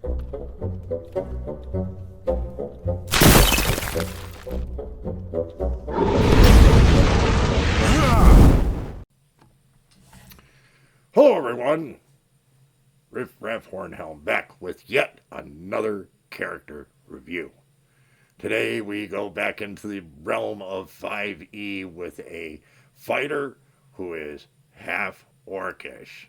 Hello everyone, Riff Raff Hornhelm back with yet another character review. Today we go back into the realm of 5e with a fighter who is half orcish.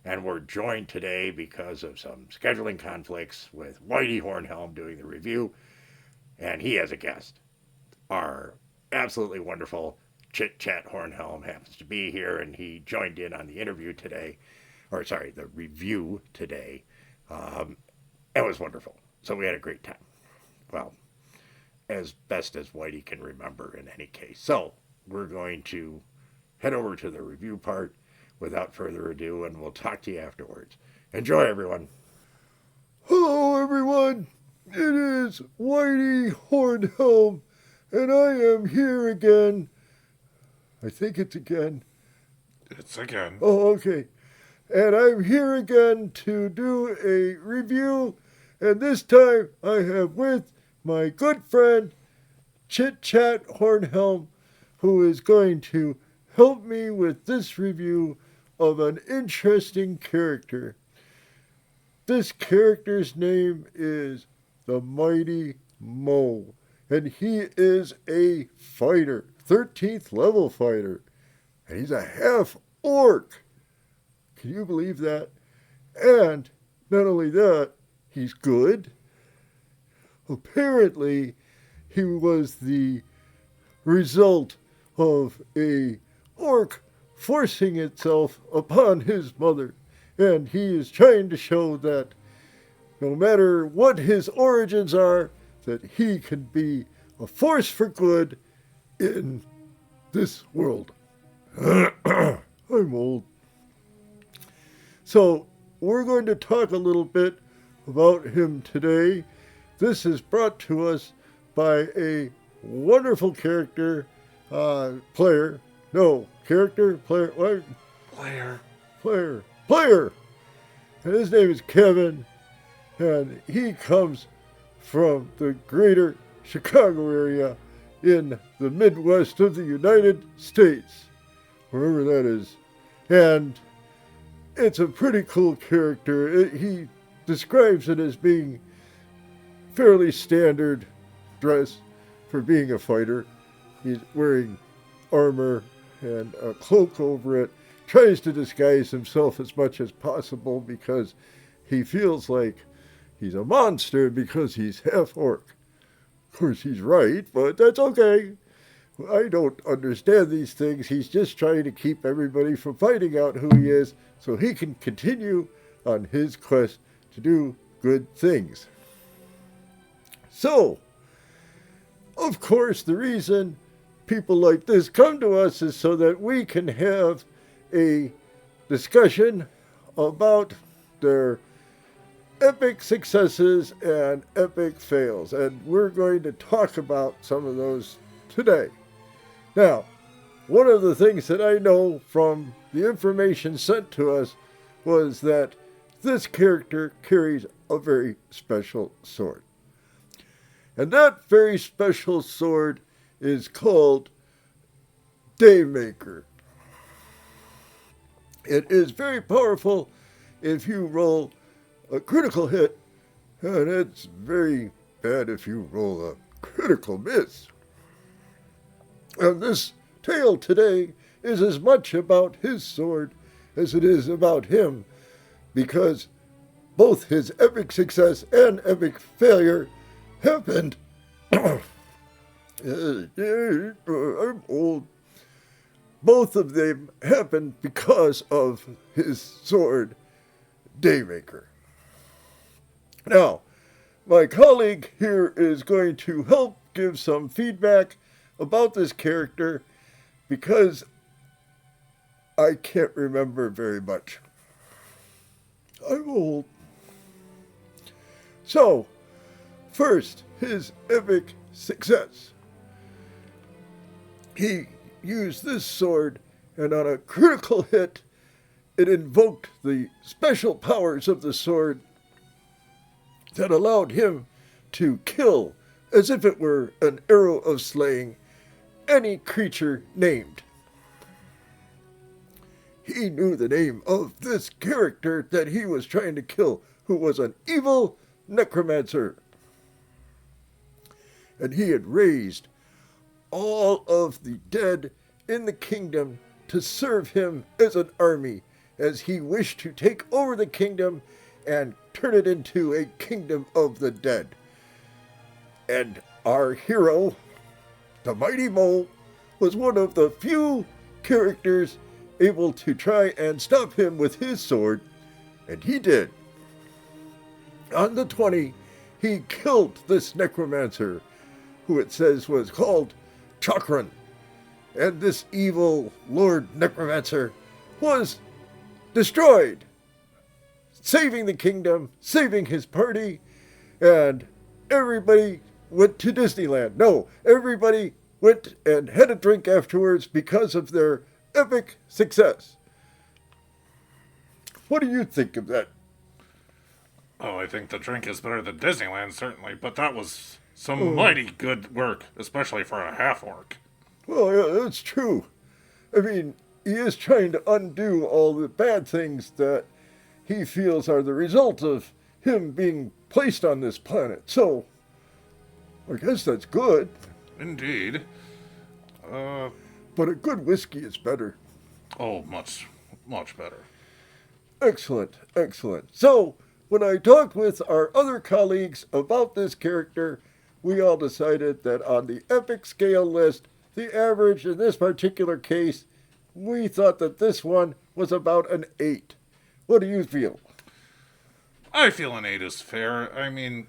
And we're joined today because of some scheduling conflicts with Whitey Hornhelm doing the review, and he has a guest. Our absolutely wonderful Chit Chat Hornhelm happens to be here, and he joined in on the interview today, the review today. It was wonderful. So we had a great time. Well, as best as Whitey can remember in any case. So we're going to head over to the review part without further ado, and we'll talk to you afterwards. Enjoy, everyone. Hello, everyone. It is Whitey Hornhelm, and I am here again. I think it's again. It's again. Oh, okay. And I'm here again to do a review, and this time I have with my good friend Chit Chat Hornhelm, who is going to help me with this review of an interesting character. This character's name is the Mighty Mo, and he is a fighter, 13th level fighter, and he's a half-orc. Can you believe that? And not only that, he's good. Apparently, he was the result of a orc forcing itself upon his mother, and he is trying to show that no matter what his origins are, that he can be a force for good in this world. I'm old. So we're going to talk a little bit about him today. This is brought to us by a wonderful player. And his name is Kevin, and he comes from the greater Chicago area in the Midwest of the United States, wherever that is. And it's a pretty cool character. He describes it as being fairly standard dress for being a fighter. He's wearing armor and a cloak over it, tries to disguise himself as much as possible because he feels like he's a monster because he's half-orc. Of course, he's right, but that's okay. I don't understand these things. He's just trying to keep everybody from finding out who he is so he can continue on his quest to do good things. So, of course, the reason people like this come to us is so that we can have a discussion about their epic successes and epic fails. And we're going to talk about some of those today. Now, one of the things that I know from the information sent to us was that this character carries a very special sword. And that very special sword is called Daymaker. It is very powerful if you roll a critical hit, and it's very bad if you roll a critical miss. And this tale today is as much about his sword as it is about him, because both his epic success and epic failure happened. I'm old. Both of them happened because of his sword, Daymaker. Now, my colleague here is going to help give some feedback about this character because I can't remember very much. I'm old. So, first, his epic success. He used this sword, and on a critical hit, it invoked the special powers of the sword that allowed him to kill, as if it were an arrow of slaying, any creature named. He knew the name of this character that he was trying to kill, who was an evil necromancer. And he had raised all of the dead in the kingdom to serve him as an army, as he wished to take over the kingdom and turn it into a kingdom of the dead. And our hero, the Mighty Mole, was one of the few characters able to try and stop him with his sword, and he did. On the 20, he killed this necromancer, who it says was called Chakran. And this evil Lord Necromancer was destroyed, saving the kingdom, saving his party, and everybody went to Disneyland. No, everybody went and had a drink afterwards because of their epic success. What do you think of that? Oh, I think the drink is better than Disneyland, certainly, but that was some mighty good work, especially for a half-orc. Well, yeah, that's true. I mean, he is trying to undo all the bad things that he feels are the result of him being placed on this planet. So, I guess that's good. Indeed. But a good whiskey is better. Oh, much, much better. Excellent, excellent. So, when I talked with our other colleagues about this character, we all decided that on the epic scale list, the average in this particular case, we thought that this one was about an 8. What do you feel? I feel an 8 is fair. I mean,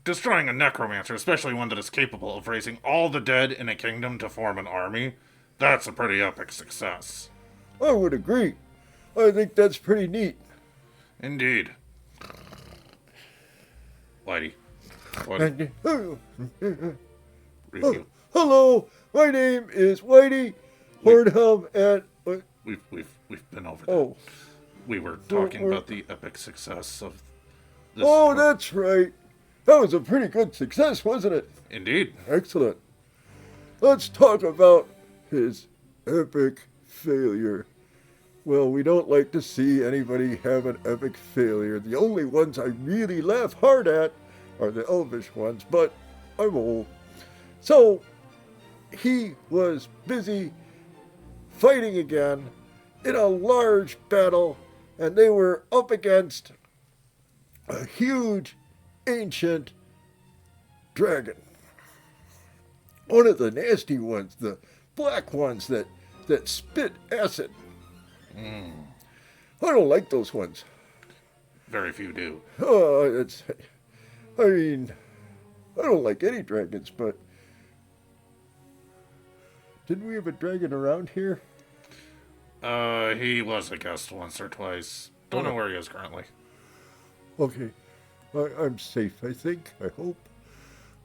destroying a necromancer, especially one that is capable of raising all the dead in a kingdom to form an army, that's a pretty epic success. I would agree. I think that's pretty neat. Indeed. Whitey. Review. Hello, my name is Whitey Hornhelm, and We've been over that. oh, We were talking about the epic success of this. oh, that's right. That was a pretty good success, wasn't it? Indeed. Excellent. Let's talk about his epic failure. Well, we don't like to see anybody have an epic failure. The only ones I really laugh hard at are the elvish ones, but I'm old. So, he was busy fighting again in a large battle, and they were up against a huge, ancient dragon. One of the nasty ones, the black ones that spit acid. I don't like those ones. Very few do. I mean, I don't like any dragons, but didn't we have a dragon around here? He was a guest once or twice. Don't know where he is currently. Okay, I'm safe, I think, I hope.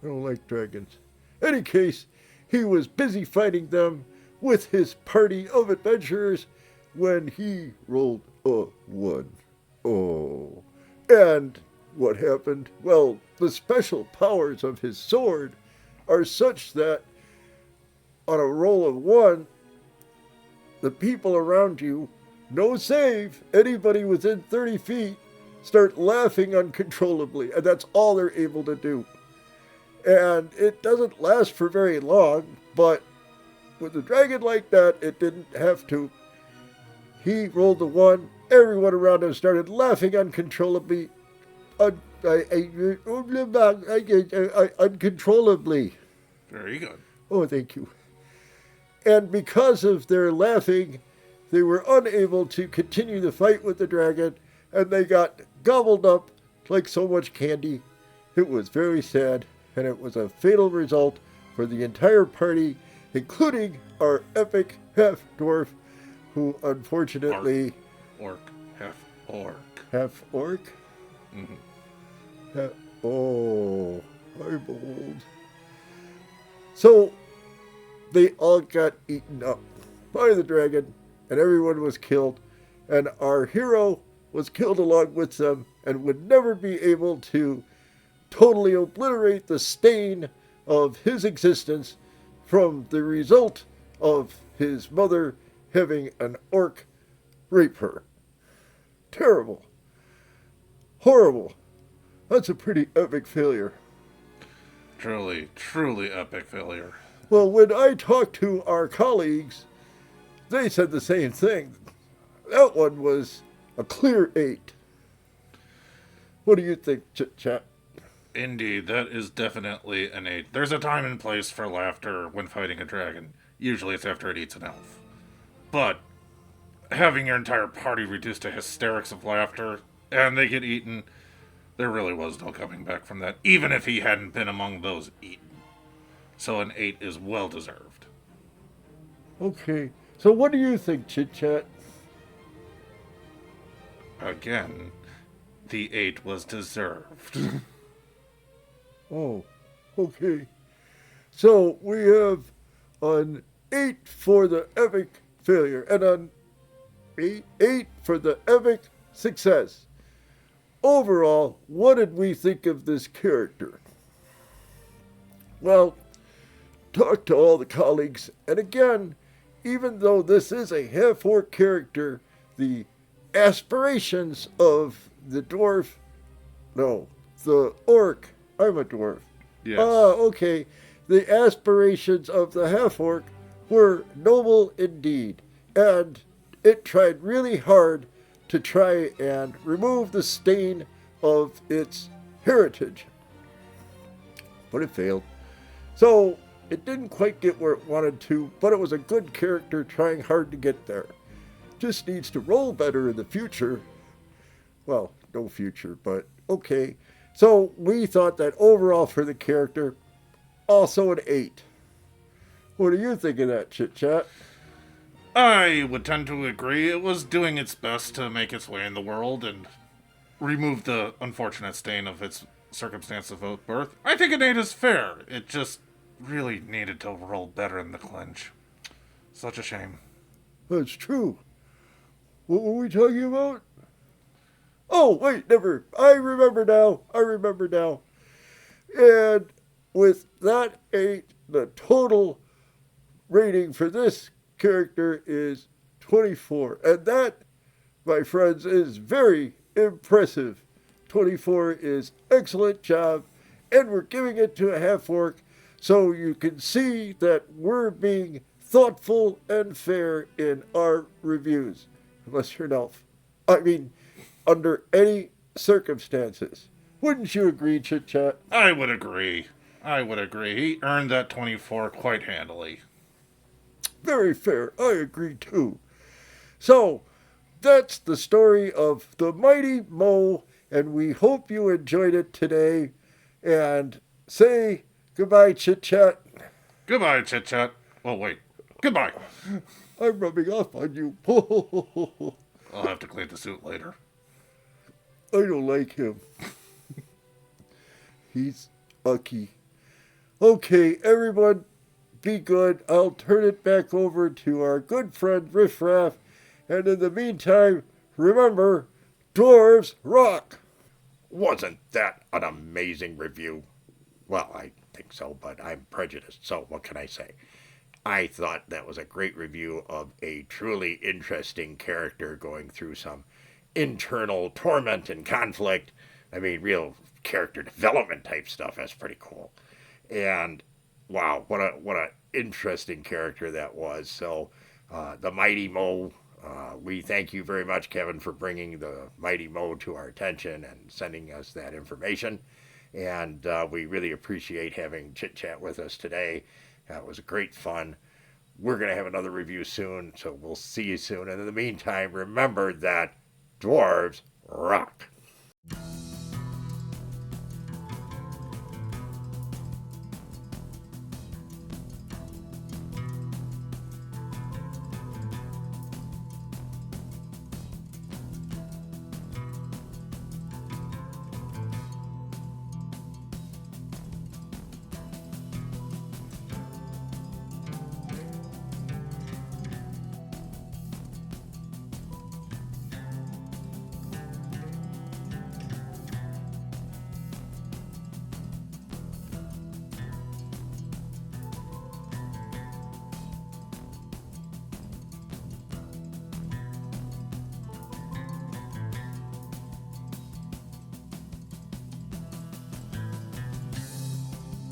I don't like dragons. Any case, he was busy fighting them with his party of adventurers when he rolled a 1. Oh. And what happened? Well, the special powers of his sword are such that on a roll of 1, the people around you, no save, anybody within 30 feet, start laughing uncontrollably, and that's all they're able to do. And it doesn't last for very long, but with a dragon like that, it didn't have to. He rolled a 1, everyone around him started laughing uncontrollably. Uncontrollably. Very good. Oh, thank you. And because of their laughing, they were unable to continue the fight with the dragon, and they got gobbled up like so much candy. It was very sad, and it was a fatal result for the entire party, including our epic half-dwarf, who unfortunately... Half-orc. Half-orc? Mm-hmm. Oh, I'm old. So, they all got eaten up by the dragon, and everyone was killed, and our hero was killed along with them, and would never be able to totally obliterate the stain of his existence from the result of his mother having an orc rape her. Terrible. Horrible. That's a pretty epic failure. Truly, truly epic failure. Well, when I talked to our colleagues, they said the same thing. That one was a clear 8. What do you think, Chit Chat? Indeed, that is definitely an 8. There's a time and place for laughter when fighting a dragon. Usually it's after it eats an elf. But having your entire party reduced to hysterics of laughter, and they get eaten, there really was no coming back from that, even if he hadn't been among those eaten. So an 8 is well deserved. Okay, so what do you think, Chit Chat? Again, the 8 was deserved. Oh, okay. So we have an 8 for the epic failure and an 8 for the epic success. Overall, what did we think of this character? Well, talk to all the colleagues, and again, even though this is a half-orc character, the aspirations of the orc, I'm a dwarf. Yes. Okay. The aspirations of the half-orc were noble indeed, and it tried really hard to try and remove the stain of its heritage. But it failed. So it didn't quite get where it wanted to, but it was a good character trying hard to get there. Just needs to roll better in the future. Well, no future, but okay. So we thought that overall for the character, also an 8. What do you think of that, Chit Chat? I would tend to agree. It was doing its best to make its way in the world and remove the unfortunate stain of its circumstance of birth. I think an 8 is fair. It just really needed to roll better in the clinch. Such a shame. That's true. What were we talking about? Oh, wait, never. I remember now. And with that 8, the total rating for this character is 24. And that, my friends, is very impressive. 24 is excellent job. And we're giving it to a half-orc so you can see that we're being thoughtful and fair in our reviews. Unless you're an elf. I mean, under any circumstances. Wouldn't you agree, Chit Chat? I would agree. He earned that 24 quite handily. Very fair. I agree too. So, that's the story of the Mighty Mo, and we hope you enjoyed it today. And say goodbye, Chit Chat. Goodbye, Chit Chat. Oh, wait. Goodbye. I'm rubbing off on you. I'll have to clean the suit later. I don't like him. He's ucky. Okay, everyone, be good. I'll turn it back over to our good friend Riff Raff. And in the meantime, remember, dwarves rock. Wasn't that an amazing review? Well, I think so, but I'm prejudiced, so what can I say? I thought that was a great review of a truly interesting character going through some internal torment and conflict. I mean, real character development type stuff. That's pretty cool. And wow, what a interesting character that was. So, the Mighty Mo, we thank you very much, Kevin, for bringing the Mighty Mo to our attention and sending us that information. And we really appreciate having Chit Chat with us today. It was great fun. We're going to have another review soon, so we'll see you soon. And in the meantime, remember that dwarves rock.